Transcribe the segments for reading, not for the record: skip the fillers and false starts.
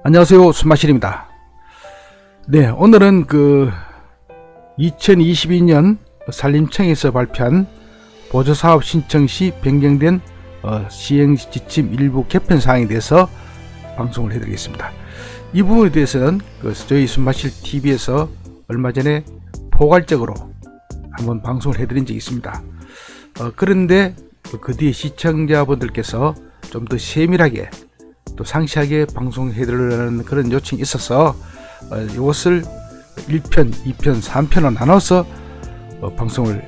안녕하세요, 순마실입니다. 네, 오늘은 2022년 산림청에서 발표한 보조사업 신청 시 변경된 시행지침 일부 개편 사항에 대해서 방송을 해드리겠습니다. 이 부분에 대해서는 저희 순마실TV에서 얼마 전에 포괄적으로 한번 방송을 해드린 적이 있습니다. 그런데 그 뒤에 시청자분들께서 좀 더 세밀하게 또 상세하게 방송해드리려는 그런 요청이 있어서 이것을 1편, 2편, 3편으로 나눠서 방송을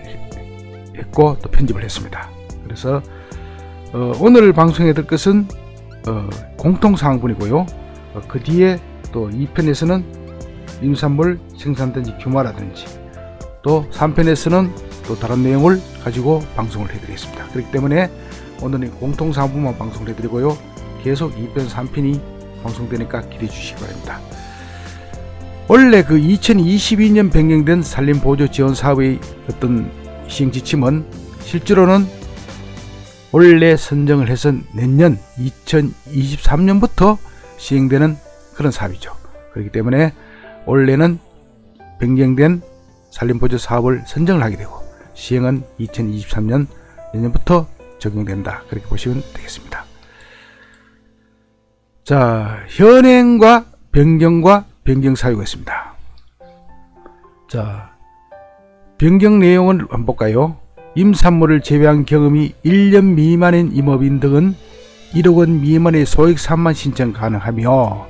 했고 또 편집을 했습니다. 그래서 오늘 방송해드릴 것은 공통사항분이고요. 그 뒤에 또 2편에서는 임산물 생산단지 규모라든지 또 3편에서는 또 다른 내용을 가지고 방송을 해드리겠습니다. 그렇기 때문에 오늘은 공통사항분만 방송을 해드리고요. 계속 2편, 3편이 방송되니까 기대해 주시기 바랍니다. 원래 2022년 변경된 산림보조지원사업의 어떤 시행지침은 실제로는 원래 선정을 해서 내년 2023년부터 시행되는 그런 사업이죠. 그렇기 때문에 원래는 변경된 산림보조사업을 선정을 하게 되고 시행은 2023년 내년부터 적용된다. 그렇게 보시면 되겠습니다. 자, 현행과 변경 사유가 있습니다. 자, 변경 내용을 한번 볼까요? 임산물을 제외한 경험이 1년 미만인 임업인 등은 1억 원 미만의 소액 산만 신청 가능하며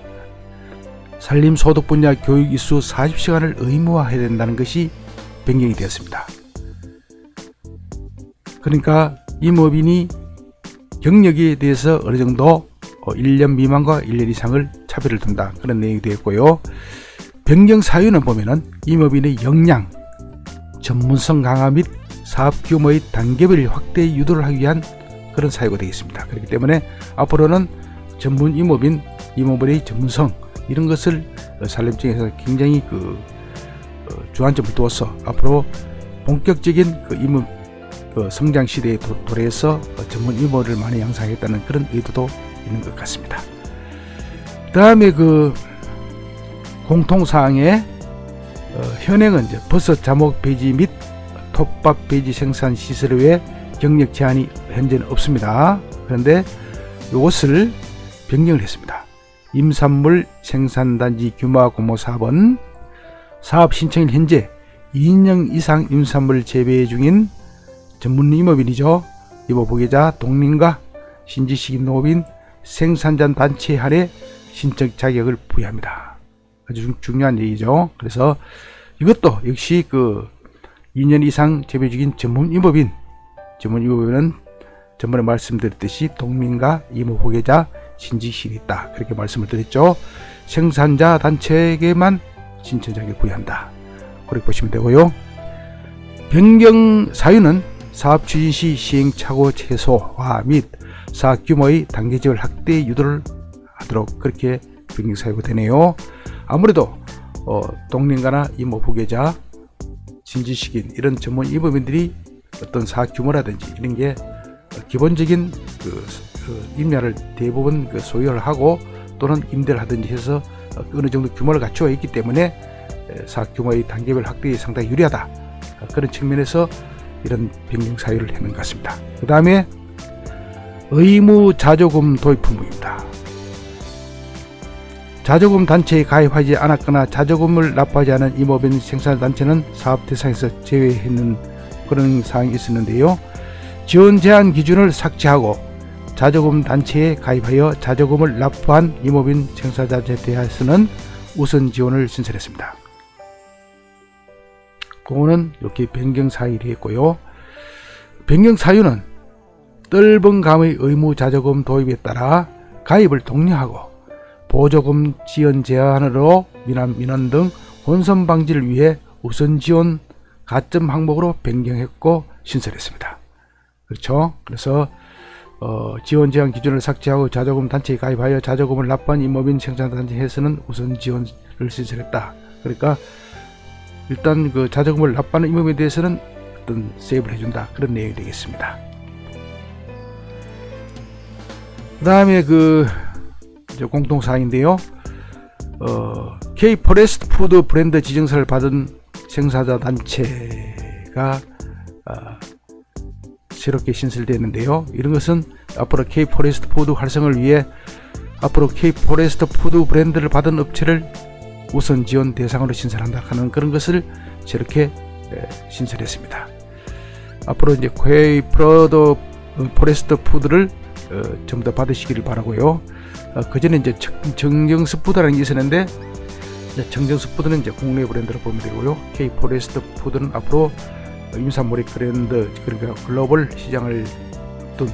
산림소득 분야 교육 이수 40시간을 의무화해야 된다는 것이 변경이 되었습니다. 그러니까 임업인이 경력에 대해서 어느 정도 1년 미만과 1년 이상을 차별을 둔다. 그런 내용이 되었고요. 변경 사유는 보면은 임업인의 역량, 전문성 강화 및 사업 규모의 단계별 확대 유도를 하기 위한 그런 사유가 되겠습니다. 그렇기 때문에 앞으로는 전문 임업인의 전문성 이런 것을 산림청에서 굉장히 주안점을 두어서 앞으로 본격적인 임업 성장 시대에 도래해서 전문 임업을 많이 양성하겠다는 그런 의도도 있는 것 같습니다. 다음에 공통사항에 현행은 이제 버섯 자목 배지 및 톱밥 배지 생산 시설 외에 경력 제한이 현재는 없습니다. 그런데 이것을 변경을 했습니다. 임산물 생산단지 규모화 공모 사업은 사업 신청일 현재 2년 이상 임산물 재배 중인 전문 임업인이죠. 임업후계자, 동림가, 신지식인 농업인, 생산자 단체 한해 신청 자격을 부여합니다. 아주 중요한 얘기죠. 그래서 이것도 역시 2년 이상 재배 중인 전문 임업인은 전번에 말씀드렸듯이 동민가, 임업후계자, 신지식이 있다. 그렇게 말씀을 드렸죠. 생산자 단체에게만 신청 자격을 부여한다. 그렇게 보시면 되고요. 변경 사유는 사업 추진 시 시행착오 최소화 및 사업 규모의 단계별 확대 유도를 하도록 그렇게 변경 사유가 되네요. 아무래도 동림가나 임업후계자, 신지식인 이런 전문 임업인들이 어떤 사업 규모라든지 이런 게 기본적인 임야를 대부분 소유를 하고 또는 임대를 하든지 해서 어느 정도 규모를 갖추어 있기 때문에 사업 규모의 단계별 확대에 상당히 유리하다. 그런 측면에서 이런 변경 사유를 했는 것 같습니다. 그 다음에 의무 자조금 도입 품목입니다. 자조금 단체에 가입하지 않았거나 자조금을 납부하지 않은 임업인 생산단체는 사업 대상에서 제외했는 그런 사항이 있었는데요. 지원 제한 기준을 삭제하고 자조금 단체에 가입하여 자조금을 납부한 임업인 생산단체에 대해서는 우선 지원을 신설했습니다. 그거는 이렇게 변경 사유를 했고요. 변경 사유는 뜰번감의 의무 자조금 도입에 따라 가입을 독려하고 보조금 지원 제한으로 민원 등 혼선 방지를 위해 우선 지원 가점 항목으로 변경했고 신설했습니다. 그렇죠? 그래서 지원 제한 기준을 삭제하고 자조금 단체에 가입하여 자조금을 납부한 임업인 생산단체에서는 우선 지원을 신설했다. 그러니까 일단 자조금을 납부하는 임업에 대해서는 어떤 세이브를 해준다. 그런 내용이 되겠습니다. 그 다음에 공통사항인데요. K 포레스트 푸드 브랜드 지정서를 받은 생산자 단체가 새롭게 신설되었는데요. 이런 것은 앞으로 K 포레스트 푸드 활성을 위해 앞으로 K 포레스트 푸드 브랜드를 받은 업체를 우선 지원 대상으로 신설한다 하는 그런 것을 저렇게 신설했습니다. 앞으로 이제 K 포레스트 푸드를 좀 더 받으시기를 바라고요. 그 전에 이제 정정스 푸드라는 게 있었는데, 정정스 푸드는 이제 국내 브랜드로 보면 되고요. K 포레스트 푸드는 앞으로 임산물의 브랜드, 그러니까 글로벌 시장을 둔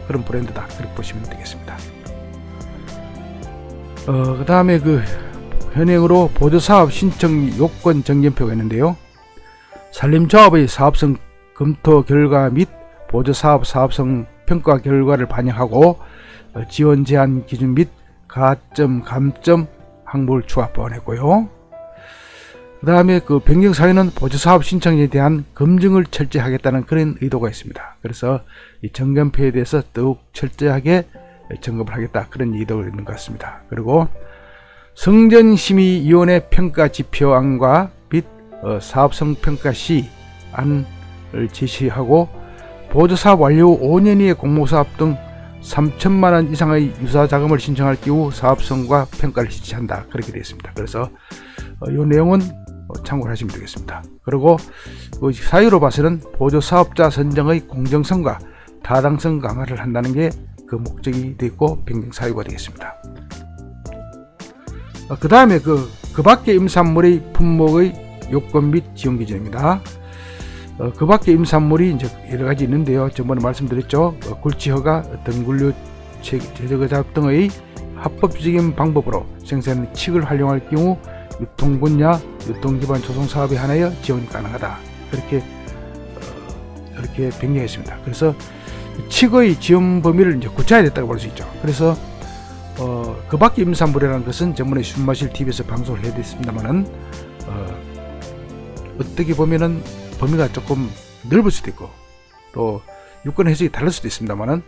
그런 브랜드다, 그렇게 보시면 되겠습니다. 그 다음에 현행으로 보조사업 신청 요건 정견표가 있는데요. 산림조합의 사업성 검토 결과 및 보조사업 사업성 평가 결과를 반영하고 지원 제한 기준 및 가점, 감점 항목을 추가 보완했고요. 그 다음에 변경 사유는 보조사업 신청에 대한 검증을 철저하겠다는 그런 의도가 있습니다. 그래서 이 점검표에 대해서 더욱 철저하게 점검을 하겠다, 그런 의도가 있는 것 같습니다. 그리고 성전심의위원회 평가 지표안과 및 사업성 평가 시 안을 제시하고 보조사업 완료 후 5년 이내 공모사업 등 3천만원 이상의 유사자금을 신청할 경우 사업성과 평가를 실시한다, 그렇게 되어 있습니다. 그래서 이 내용은 참고를 하시면 되겠습니다. 그리고 사유로 봐서는 보조사업자 선정의 공정성과 타당성 강화를 한다는 게 그 목적이 되어 있고 변경 사유가 되겠습니다. 그 다음에 그 밖의 임산물의 품목의 요건 및 지원 기준입니다. 그 밖의 임산물이 이제 여러 가지 있는데요. 저번에 말씀드렸죠. 굴치허가, 등굴류 제조작업 등의 합법적인 방법으로 생산한 칡을 활용할 경우 유통 분야, 유통 기반 조성 사업에 한하여 지원이 가능하다, 이렇게 변경했습니다. 그래서 칡의 지원 범위를 이제 구체화했다고 볼 수 있죠. 그래서 그 밖의 임산물이라는 것은 저번에 숨마실 TV에서 방송을 해드렸습니다만은 어떻게 보면은 범위가 조금 넓을 수도 있고 또 유권 해석이 다를 수도 있습니다만은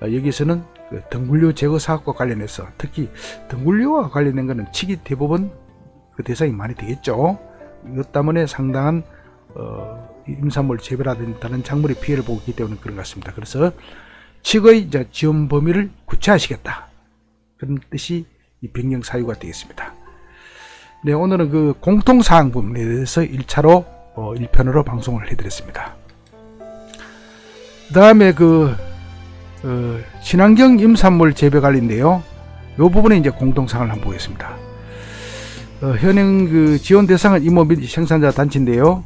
여기서는 등굴류 제거 사업과 관련해서 특히 등굴류와 관련된 것은 칡이 대부분 그 대상이 많이 되겠죠. 이것 때문에 상당한 임산물 재배라든지 다른 작물의 피해를 보고 있기 때문에 그런 것 같습니다. 그래서 칡의 지원 범위를 구체화시켰다, 그런 뜻이 이 변경 사유가 되겠습니다. 네, 오늘은 그 공통사항 부분에 대해서 1차로 1편으로 방송을 해드렸습니다. 그 다음에 친환경 임산물 재배 관리인데요. 이 부분에 이제 공통사항을 한번 보겠습니다. 현행 지원 대상은 임업 및 생산자 단체인데요.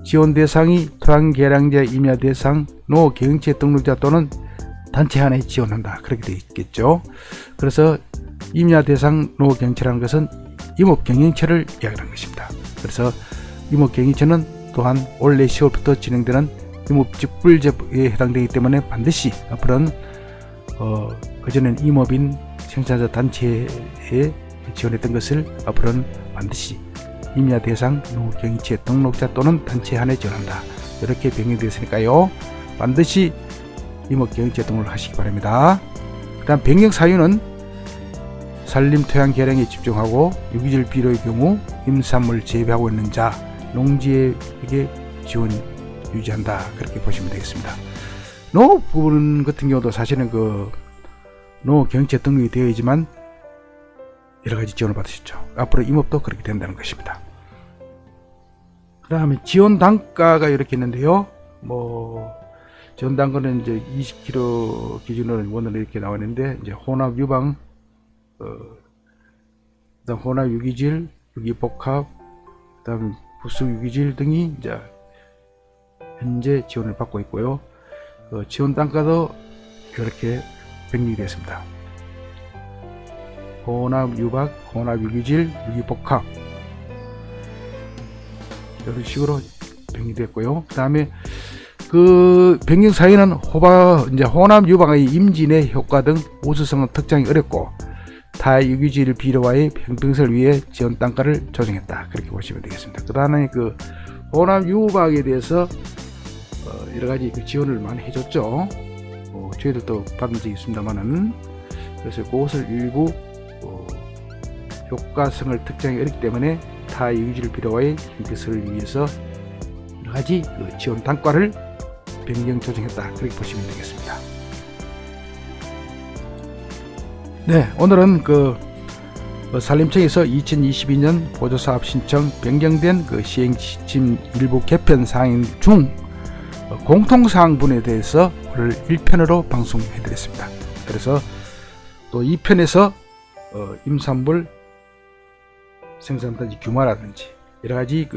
지원 대상이 토양개량제 임야 대상, 농업경영체 등록자 또는 단체 하나에 지원한다, 그렇게 되어 있겠죠. 그래서 임야 대상 농업경영체라는 것은 임업경영체를 이야기하는 것입니다. 그래서 임업경영체는 또한 올해 10월부터 진행되는 임업직불제에 해당되기 때문에 반드시 앞으로는 그전엔 임업인 생산자 단체에 지원했던 것을 앞으로는 반드시 임야 대상 농업경영체 등록자 또는 단체 한해 지원한다, 이렇게 변경되었으니까요. 반드시 임업경영체 등록을 하시기 바랍니다. 그 다음 변경 사유는 산림 토양 개량에 집중하고 유기질 비료의 경우 임산물 재배하고 있는 자 농지에게 지원 유지한다, 그렇게 보시면 되겠습니다. 농업 부분 같은 경우도 사실은 농업경영체 등록이 되어 있지만 여러가지 지원을 받으셨죠. 앞으로 임업도 그렇게 된다는 것입니다. 그 다음에 지원 단가가 이렇게 있는데요. 지원 단가는 이제 20kg 기준으로 원으로 이렇게 나와 있는데, 이제 혼합 유방, 그다음 혼합 유기질, 유기복합, 그다음 부수 유기질 등이 이제 현재 지원을 받고 있고요. 지원 단가도 이렇게 변경이 되었습니다. 혼합 유박, 혼합 유기질, 유기복합, 이런 식으로 변경됐고요. 그 다음에 변경 사유는 혼합 유방의 임진의 효과 등 우수성은 특정이 어렵고 타유기질 비료와의 평등성을 위해 지원 단가를 조정했다, 그렇게 보시면 되겠습니다. 그 다음에 혼합 유박에 대해서 여러가지 지원을 많이 해줬죠. 저희들도 받은 적이 있습니다만은 그래서 그것을 일부 효과성을 특정하기 어렵기 때문에 타의 유지를 필요해 이것을 위해서 여러가지 그 지원 단가를 변경 조정했다, 그렇게 보시면 되겠습니다. 네, 오늘은 산림청에서 2022년 보조사업 신청 변경된 시행 지침 일부 개편 사항 중 공통사항분에 대해서 오늘 1편으로 방송해 드렸습니다. 그래서 또 2편에서 임산물 생산단지 규모라든지 여러가지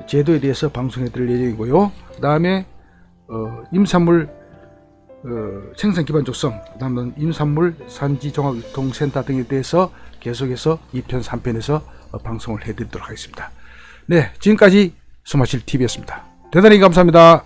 제도에 대해서 방송해 드릴 예정이고요. 그 다음에 임산물 생산 기반 조성, 그 다음은 임산물 산지 종합 유통센터 등에 대해서 계속해서 2편 3편에서 방송을 해 드리도록 하겠습니다. 네, 지금까지 스마실 TV였습니다. 대단히 감사합니다.